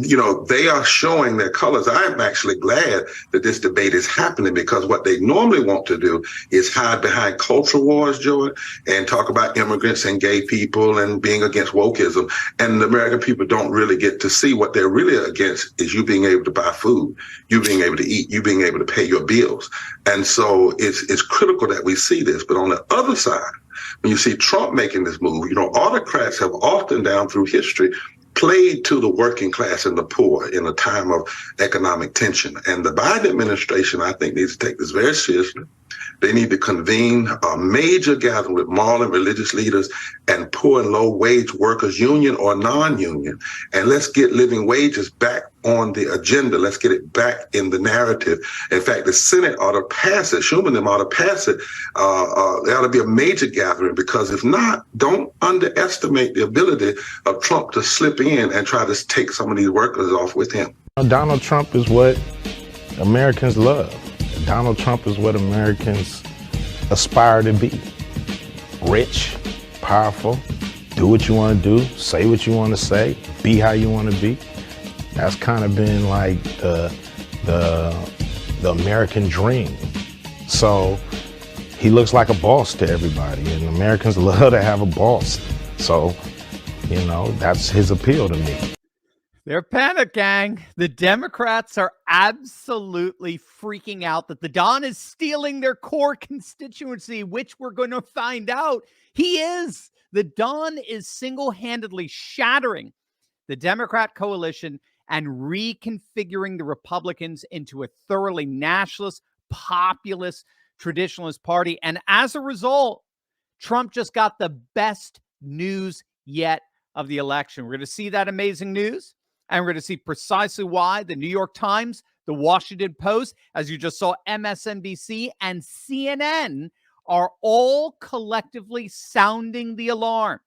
they are showing their colors. I'm actually glad that this debate is happening, because what they normally want to do is hide behind culture wars, Joy, and talk about immigrants and gay people and being against wokeism. And the American people don't really get to see what they're really against is you being able to buy food, you being able to eat, you being able to pay your bills. And so it's critical that we see this. But on the other side, when you see Trump making this move, autocrats have often down through history played to the working class and the poor in a time of economic tension. And the Biden administration, I think, needs to take this very seriously. They need to convene a major gathering with moral and religious leaders and poor and low wage workers, union or non-union. And let's get living wages back on the agenda. Let's get it back in the narrative. In fact, the Senate ought to pass it. Schumer and them ought to pass it. There ought to be a major gathering, because if not, don't underestimate the ability of Trump to slip in and try to take some of these workers off with him. Donald Trump is what Americans love. Donald Trump is what Americans aspire to be. Rich, powerful, do what you want to do, say what you want to say, be how you want to be. That's kind of been like the American dream. So he looks like a boss to everybody, and Americans love to have a boss. So, that's his appeal to me. They're panic, gang. The Democrats are absolutely freaking out that the Don is stealing their core constituency, which we're going to find out he is. The Don is single-handedly shattering the Democrat coalition and reconfiguring the Republicans into a thoroughly nationalist, populist, traditionalist party. And as a result, Trump just got the best news yet of the election. We're going to see that amazing news. And we're going to see precisely why the New York Times, the Washington Post, as you just saw, MSNBC and CNN are all collectively sounding the alarm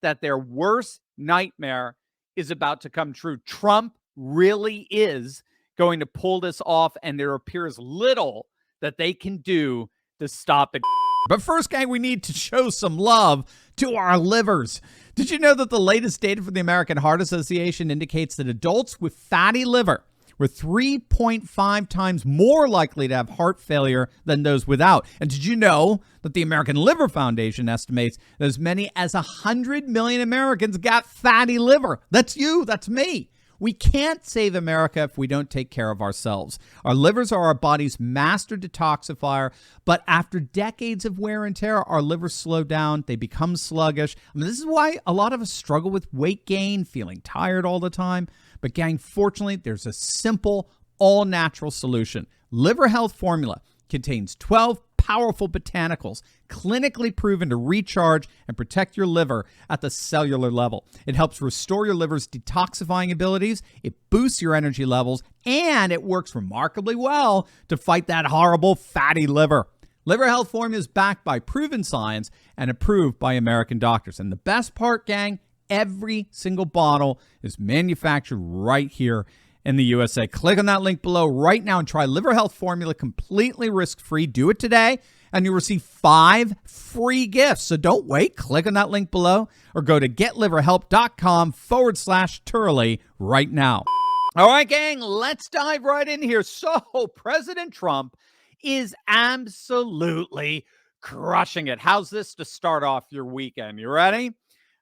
that their worst nightmare is about to come true. Trump really is going to pull this off, and there appears little that they can do to stop it. But first, gang, we need to show some love to our livers. Did you know that the latest data from the American Heart Association indicates that adults with fatty liver were 3.5 times more likely to have heart failure than those without? And did you know that the American Liver Foundation estimates that as many as 100 million Americans got fatty liver? That's you. That's me. We can't save America if we don't take care of ourselves. Our livers are our body's master detoxifier, but after decades of wear and tear, our livers slow down, they become sluggish. This is why a lot of us struggle with weight gain, feeling tired all the time. But gang, fortunately, there's a simple, all-natural solution. Liver Health Formula contains 12 powerful botanicals clinically proven to recharge and protect your liver at the cellular level. It helps restore your liver's detoxifying abilities, it boosts your energy levels, and it works remarkably well to fight that horrible fatty liver. Liver Health Formula is backed by proven science and approved by American doctors. And the best part, gang, every single bottle is manufactured right here in the USA. Click on that link below right now and try Liver Health Formula completely risk-free. Do it today, and you'll receive 5 free gifts. So don't wait. Click on that link below or go to getliverhelp.com/Turley right now. All right, gang, let's dive right in here. So President Trump is absolutely crushing it. How's this to start off your weekend? You ready?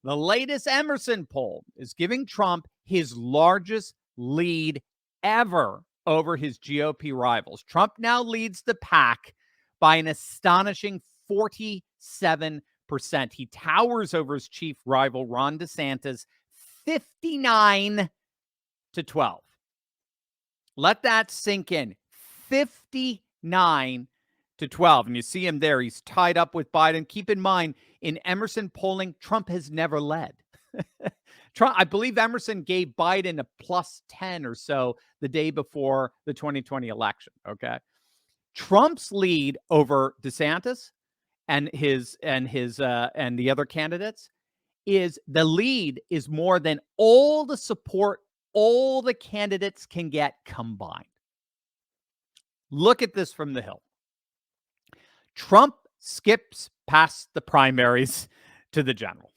The latest Emerson poll is giving Trump his largest lead ever over his GOP rivals. Trump now leads the pack by an astonishing 47%. He towers over his chief rival, Ron DeSantis, 59-12. Let that sink in. 59-12. And you see him there. He's tied up with Biden. Keep in mind, in Emerson polling, Trump has never led. Trump, I believe Emerson gave Biden a +10 or so the day before the 2020 election. Okay. Trump's lead over DeSantis and the other candidates is the lead is more than all the support all the candidates can get combined. Look at this from the Hill. Trump skips past the primaries to the general.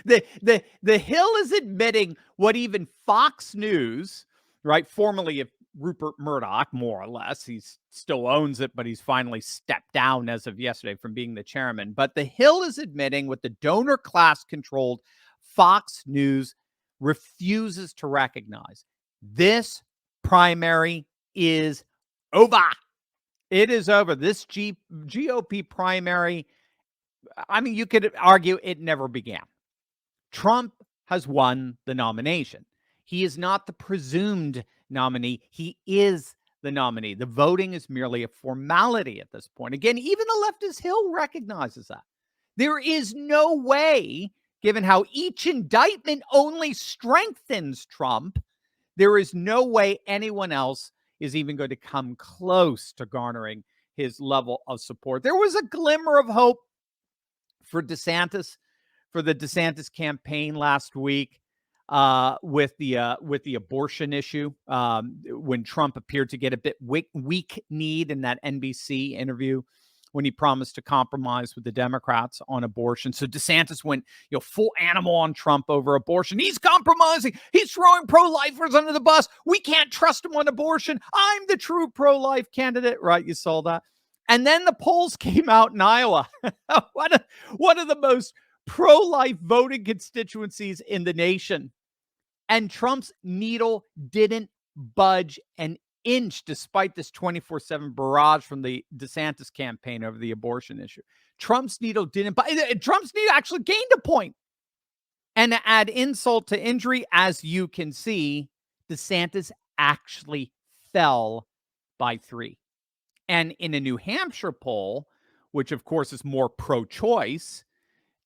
The Hill is admitting what even Fox News, right, formerly of Rupert Murdoch, more or less, he still owns it, but he's finally stepped down as of yesterday from being the chairman. But the Hill is admitting what the donor class controlled Fox News refuses to recognize. This primary is over. It is over. This GOP primary, I mean, you could argue it never began. Trump has won the nomination. He is not the presumed nominee. He is the nominee. The voting is merely a formality at this point. Again, even the leftist Hill recognizes that. There is no way, given how each indictment only strengthens Trump, there is no way anyone else is even going to come close to garnering his level of support. There was a glimmer of hope for DeSantis, for the DeSantis campaign last week with the abortion issue when Trump appeared to get a bit weak-kneed in that NBC interview when he promised to compromise with the Democrats on abortion. So DeSantis went, full animal on Trump over abortion. He's compromising. He's throwing pro-lifers under the bus. We can't trust him on abortion. I'm the true pro-life candidate, right? You saw that. And then the polls came out in Iowa. one of the most pro-life voting constituencies in the nation. And Trump's needle didn't budge an inch despite this 24/7 barrage from the DeSantis campaign over the abortion issue. Trump's needle didn't budge. Trump's needle actually gained a point. And to add insult to injury, as you can see, DeSantis actually fell by 3. And in a New Hampshire poll, which of course is more pro-choice,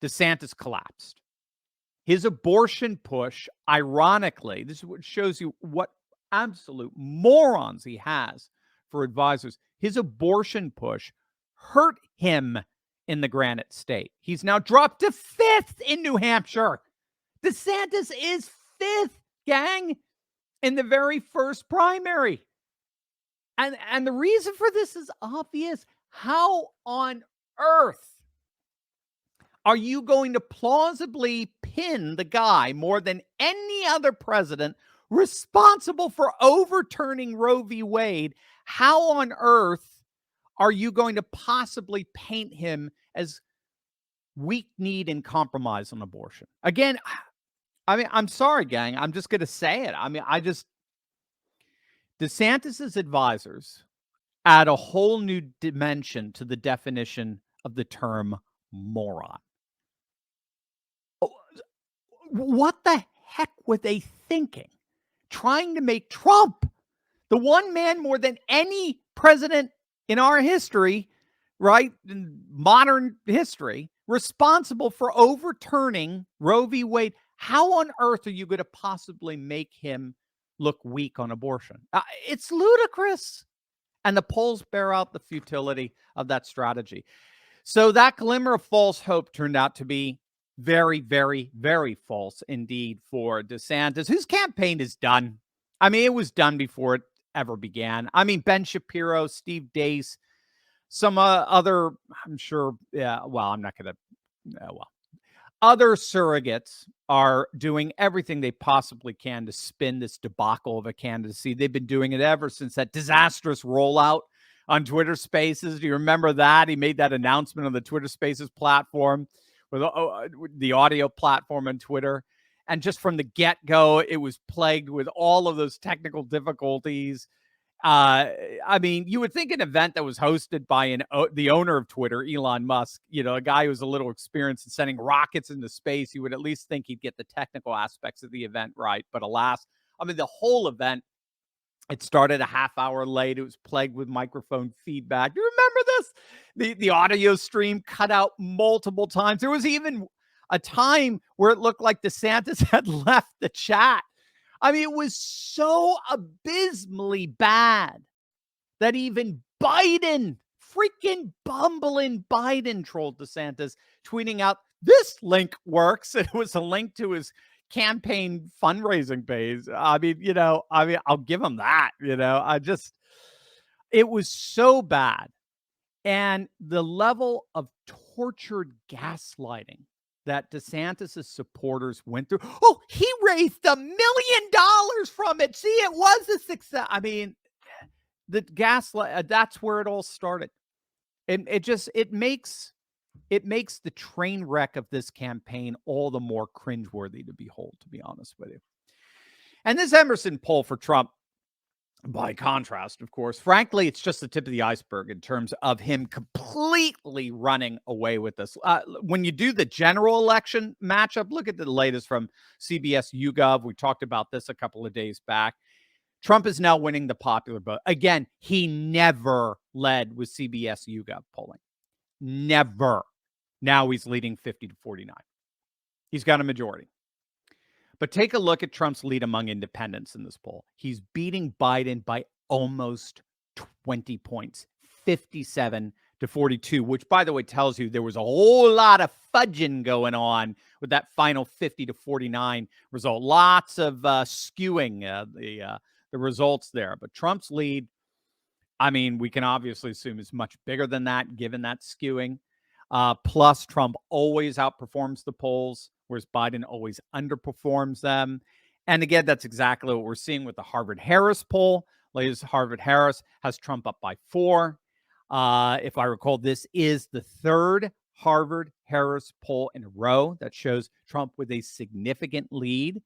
DeSantis collapsed. His abortion push, ironically, this is what shows you what absolute morons he has for advisors. His abortion push hurt him in the Granite State. He's now dropped to 5th in New Hampshire. DeSantis is 5th, gang, in the very first primary. And the reason for this is obvious. How on earth are you going to plausibly pin the guy more than any other president responsible for overturning Roe v. Wade? How on earth are you going to possibly paint him as weak-kneed and compromise on abortion? Again, I mean, I'm sorry, gang. I'm just going to say it. I mean, DeSantis's advisors add a whole new dimension to the definition of the term moron. What the heck were they thinking? Trying to make Trump, the one man more than any president in our history, right, in modern history, responsible for overturning Roe v. Wade. How on earth are you going to possibly make him look weak on abortion? It's ludicrous. And the polls bear out the futility of that strategy. So that glimmer of false hope turned out to be very, very, very false indeed for DeSantis, whose campaign is done. I mean, it was done before it ever began. I mean, Ben Shapiro, Steve Deace, some other, I'm sure, I'm not going to, other surrogates are doing everything they possibly can to spin this debacle of a candidacy. They've been doing it ever since that disastrous rollout on Twitter Spaces. Do you remember that? He made that announcement on the Twitter Spaces platform, with the audio platform on Twitter. And just from the get-go, it was plagued with all of those technical difficulties. I mean, you would think an event that was hosted by the owner of Twitter, Elon Musk, a guy who's a little experienced in sending rockets into space, you would at least think he'd get the technical aspects of the event right. But alas, I mean, the whole event, it started a half hour late. It was plagued with microphone feedback. You remember this? The audio stream cut out multiple times. There was even a time where it looked like DeSantis had left the chat. I mean, it was so abysmally bad that even Biden, freaking bumbling Biden, trolled DeSantis, tweeting out, "This link works." It was a link to his campaign fundraising page. I mean, I'll give him that. It was so bad. And the level of tortured gaslighting that DeSantis' supporters went through. Oh, he raised $1 million from it. See, it was a success. I mean, the gaslight, that's where it all started. And it makes the train wreck of this campaign all the more cringeworthy to behold, to be honest with you. And this Emerson poll for Trump, by contrast, of course, frankly, it's just the tip of the iceberg in terms of him completely running away with this. When you do the general election matchup, look at the latest from CBS YouGov. We talked about this a couple of days back. Trump is now winning the popular vote. Again, he never led with CBS YouGov polling. Never. Now he's leading 50-49. He's got a majority. But take a look at Trump's lead among independents in this poll. He's beating Biden by almost 20 points, 57-42, which, by the way, tells you there was a whole lot of fudging going on with that final 50-49 result. Lots of skewing the results there. But Trump's lead, I mean, we can obviously assume is much bigger than that, given that skewing. Plus, Trump always outperforms the polls, whereas Biden always underperforms them. And again, that's exactly what we're seeing with the Harvard-Harris poll. Latest Harvard-Harris has Trump up by 4. If I recall, this is the third Harvard-Harris poll in a row that shows Trump with a significant lead.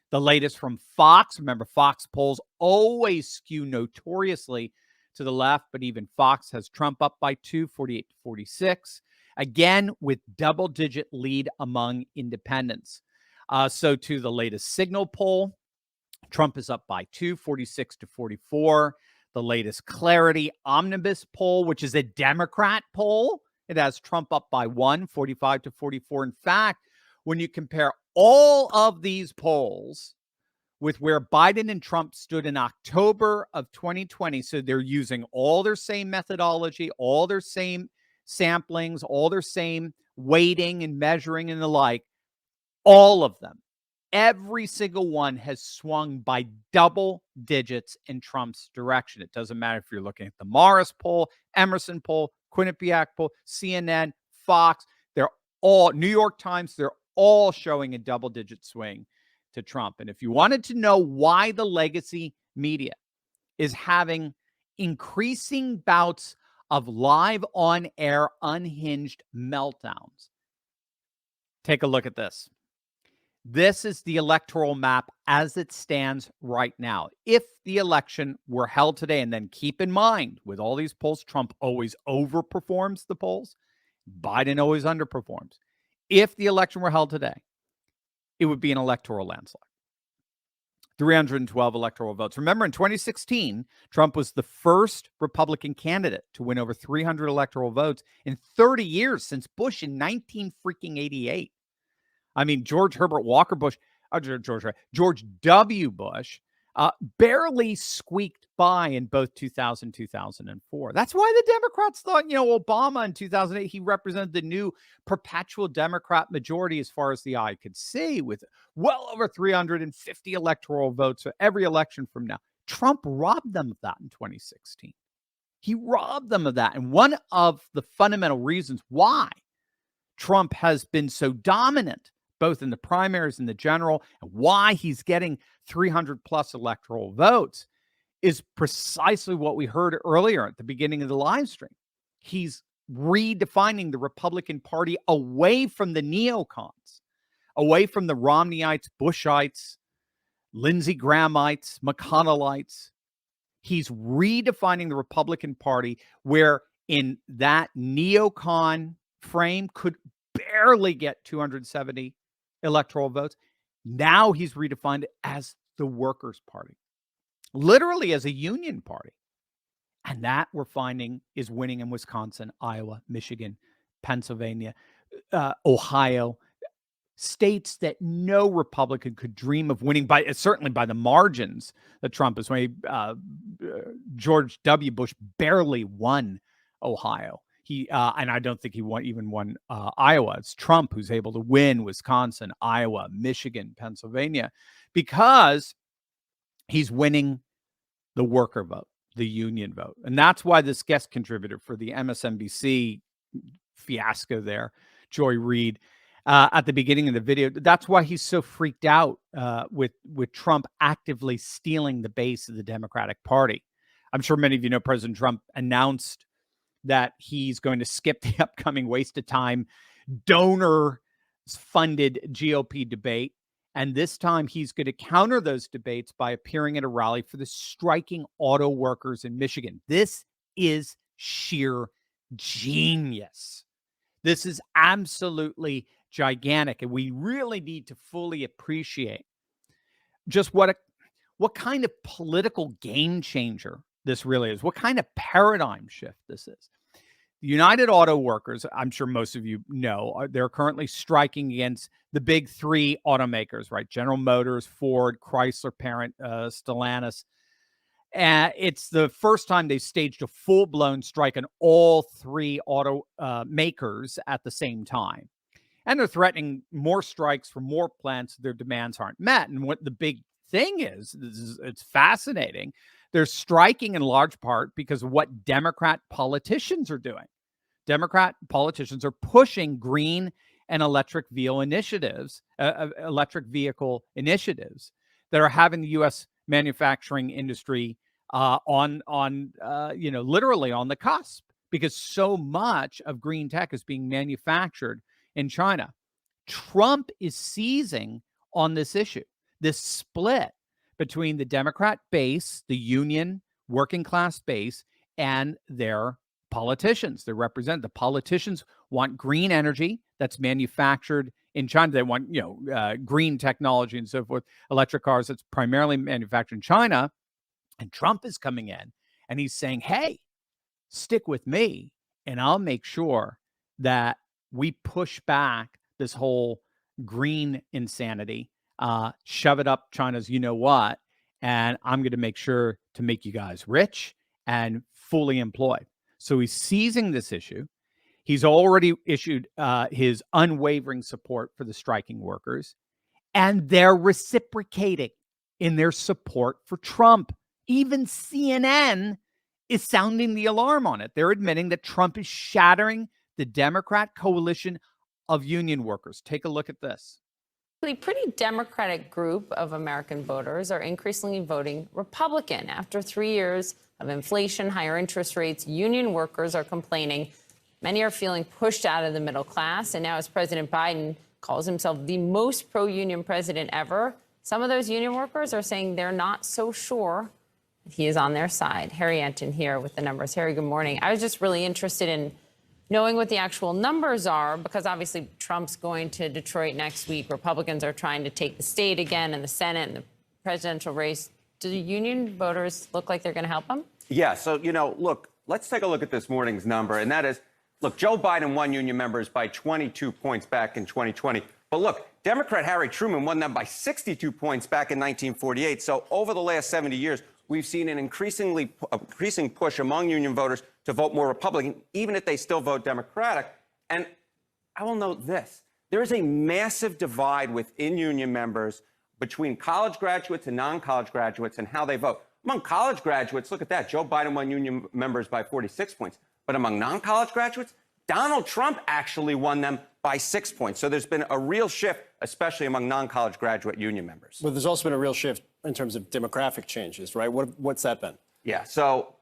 The latest from Fox. Remember, Fox polls always skew notoriously to the left, but even Fox has Trump up by 2, 48-46. Again, with double-digit lead among independents. So to the latest Signal poll, Trump is up by 2, 46-44. The latest Clarity Omnibus poll, which is a Democrat poll, it has Trump up by 1, 45-44. In fact, when you compare all of these polls with where Biden and Trump stood in October of 2020, so they're using all their same methodology, all their same samplings, all their same weighting and measuring and the like, all of them, every single one has swung by double digits in Trump's direction. It doesn't matter if you're looking at the Morris poll, Emerson poll, Quinnipiac poll, CNN, Fox, they're all, New York Times, they're all showing a double-digit swing to Trump. And if you wanted to know why the legacy media is having increasing bouts of live on-air unhinged meltdowns, take a look at this. This is the electoral map as it stands right now. If the election were held today, and then keep in mind, with all these polls, Trump always overperforms the polls. Biden always underperforms. If the election were held today, it would be an electoral landslide. 312 electoral votes. Remember, in 2016, Trump was the first Republican candidate to win over 300 electoral votes in 30 years since Bush in 1988. I mean, George W. Bush barely squeaked by in both 2000 and 2004. That's why the Democrats thought, Obama in 2008, he represented the new perpetual Democrat majority as far as the eye could see, with well over 350 electoral votes for every election from now. Trump robbed them of that in 2016. He robbed them of that. And one of the fundamental reasons why Trump has been so dominant, both in the primaries and the general, and why he's getting 300 plus electoral votes, is precisely what we heard earlier at the beginning of the live stream. He's redefining the Republican Party away from the neocons, away from the Romneyites, Bushites, Lindsey Grahamites, McConnellites. He's redefining the Republican Party, where in that neocon frame could barely get 270 electoral votes. Now he's redefined it as the Workers' Party, literally as a union party. And that, we're finding, is winning in Wisconsin, Iowa, Michigan, Pennsylvania, Ohio, states that no Republican could dream of winning by, certainly by the margins that Trump is winning. George W. Bush barely won Ohio. And I don't think he even won Iowa. It's Trump who's able to win Wisconsin, Iowa, Michigan, Pennsylvania, because he's winning the worker vote, the union vote. And that's why this guest contributor for the MSNBC fiasco there, Joy Reid, at the beginning of the video. That's why he's so freaked out with Trump actively stealing the base of the Democratic Party. I'm sure many of you know President Trump announced that he's going to skip the upcoming waste of time donor-funded GOP debate. And this time he's going to counter those debates by appearing at a rally for the striking auto workers in Michigan. This is sheer genius. This is absolutely gigantic. And we really need to fully appreciate just what kind of political game changer this really is, what kind of paradigm shift this is. The United Auto Workers, I'm sure most of you know, they're currently striking against the big three automakers, right? General Motors, Ford, Chrysler parent, Stellantis. And it's the first time they've staged a full-blown strike on all three auto makers at the same time. And they're threatening more strikes for more plants if their demands aren't met. And what the big thing is it's fascinating. They're striking in large part because of what Democrat politicians are doing. Democrat politicians are pushing green and electric vehicle initiatives that are having the U.S. manufacturing industry literally on the cusp, because so much of green tech is being manufactured in China. Trump is seizing on this issue, this split between the Democrat base, the union working class base, and their politicians. They represent the politicians want green energy that's manufactured in China. They want, green technology and so forth, electric cars that's primarily manufactured in China. And Trump is coming in and he's saying, hey, stick with me and I'll make sure that we push back this whole green insanity, shove it up China's you-know-what, and I'm going to make sure to make you guys rich and fully employed. So he's seizing this issue. He's already issued his unwavering support for the striking workers, and they're reciprocating in their support for Trump. Even CNN is sounding the alarm on it. They're admitting that Trump is shattering the Democrat coalition of union workers. Take a look at this. A pretty Democratic group of American voters are increasingly voting Republican. After 3 years of inflation, higher interest rates, union workers are complaining. Many are feeling pushed out of the middle class. And now as President Biden calls himself the most pro-union president ever, some of those union workers are saying they're not so sure he is on their side. Harry Anton here with the numbers. Harry, good morning. I was just really interested in knowing what the actual numbers are, because obviously Trump's going to Detroit next week. Republicans are trying to take the state again in the Senate and the presidential race. Do the union voters look like they're going to help him? Yeah. So, look, let's take a look at this morning's number. And that is, look, Joe Biden won union members by 22 points back in 2020. But look, Democrat Harry Truman won them by 62 points back in 1948. So over the last 70 years, we've seen an increasing push among union voters to vote more Republican, even if they still vote Democratic. And I will note this. There is a massive divide within union members between college graduates and non-college graduates and how they vote. Among college graduates, look at that. Joe Biden won union members by 46 points. But among non-college graduates, Donald Trump actually won them by 6 points. So there's been a real shift, especially among non-college graduate union members. But there's also been a real shift in terms of demographic changes, right? What's that been? Yeah. So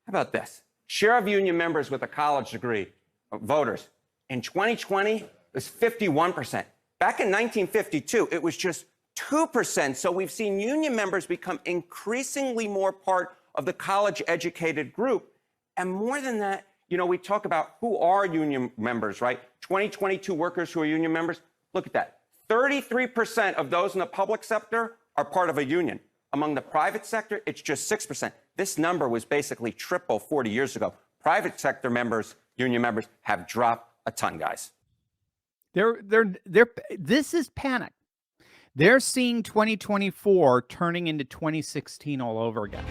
how about this? Share of union members with a college degree, voters, in 2020 was 51%. Back in 1952, it was just 2%. So we've seen union members become increasingly more part of the college-educated group. And more than that, we talk about who are union members, right? 2022 workers who are union members. Look at that. 33% of those in the public sector are part of a union. Among the private sector, it's just 6%. This number was basically triple 40 years ago. Private sector members, union members, have dropped a ton, guys. This is panic. They're seeing 2024 turning into 2016 all over again.